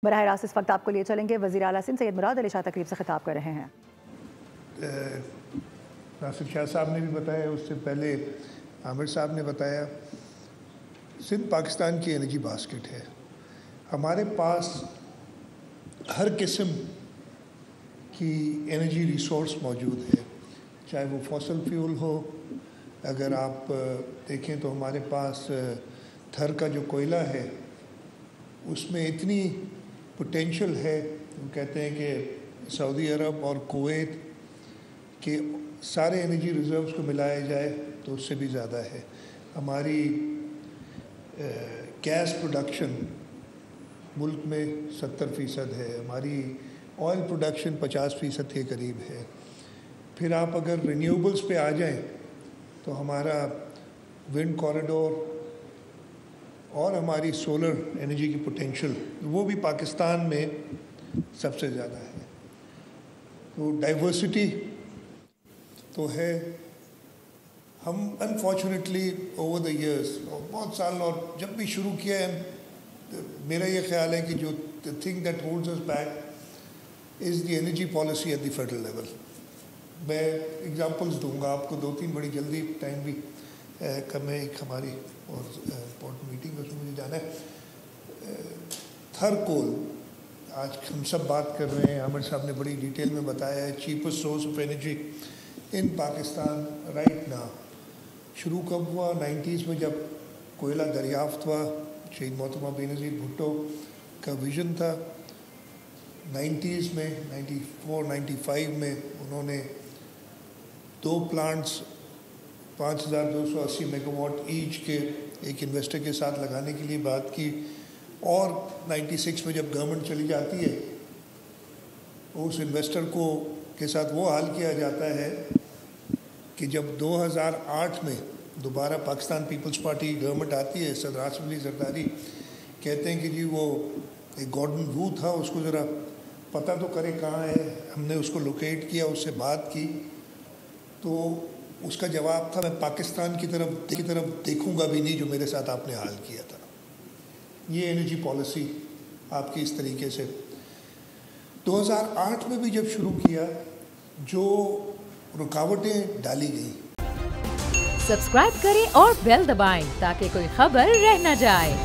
براہ راست اس وقت آپ کو لیے چلیں گے وزیر اعلیٰ سندھ سید مراد علی شاہ تقریب سے خطاب کر رہے ہیں۔ ناصر شاہ صاحب نے بھی بتایا، اس سے پہلے عامر صاحب نے بتایا، سندھ پاکستان کی انرجی باسکٹ ہے۔ ہمارے پاس ہر قسم کی انرجی ریسورس موجود ہے، چاہے وہ فوسل فیول ہو۔ اگر آپ دیکھیں تو ہمارے پاس تھر کا جو کوئلہ ہے اس میں اتنی پوٹینشل ہے، وہ کہتے ہیں کہ سعودی عرب اور کویت کے سارے انرجی ریزروز کو ملایا جائے تو اس سے بھی زیادہ ہے۔ ہماری گیس پروڈکشن ملک میں 70% ہے، ہماری آئل پروڈکشن 50% کے قریب ہے۔ پھر آپ اگر رینیوبلز پہ آ جائیں تو ہمارا ونڈ کوریڈور اور ہماری سولر انرجی کی پوٹینشل وہ بھی پاکستان میں سب سے زیادہ ہے۔ تو ڈائیورسٹی تو ہے۔ ہم انفارچونیٹلی اوور دا ایئرس بہت سال، اور جب بھی شروع کیا ہے، میرا یہ خیال ہے کہ جو thing that holds us back is the energy policy at the federal level. میں ایگزامپلس دوں گا آپ کو، 2-3 بڑی جلدی، ٹائم بھی کم ہے، ایک ہماری اور امپورٹنٹ میٹنگ اس میں مجھے جانا ہے۔ تھر کول آج ہم سب بات کر رہے ہیں، عامر صاحب نے بڑی ڈیٹیل میں بتایا ہے، cheapest source of energy in Pakistan right now. شروع کب ہوا؟ 90s میں جب کوئلہ دریافت ہوا، شہید محترمہ بے نظیر بھٹو کا ویژن تھا۔ 90s میں 94-95 میں انہوں نے 2 پلانٹس 5280 میگا واٹ ایچ کے ایک انویسٹر کے ساتھ لگانے کے لیے بات کی، اور 96 میں جب گورنمنٹ چلی جاتی ہے اس انویسٹر کے ساتھ وہ حال کیا جاتا ہے کہ جب 2008 میں دوبارہ پاکستان پیپلز پارٹی کی گورنمنٹ آتی ہے، صدر آصف علی زرداری کہتے ہیں کہ جی وہ ایک گارڈن وو تھا، اس کو ذرا پتہ تو کرے کہاں ہے۔ ہم نے اس کو لوکیٹ کیا، اس سے بات کی، تو اس کا جواب تھا میں پاکستان کی طرف دیکھوں گا بھی نہیں جو میرے ساتھ آپ نے حال کیا تھا۔ یہ انرجی پالیسی آپ کی اس طریقے سے 2008 میں بھی جب شروع کیا، جو رکاوٹیں ڈالی گئیں۔ سبسکرائب کریں اور بیل دبائیں تاکہ کوئی خبر رہ نہ جائے۔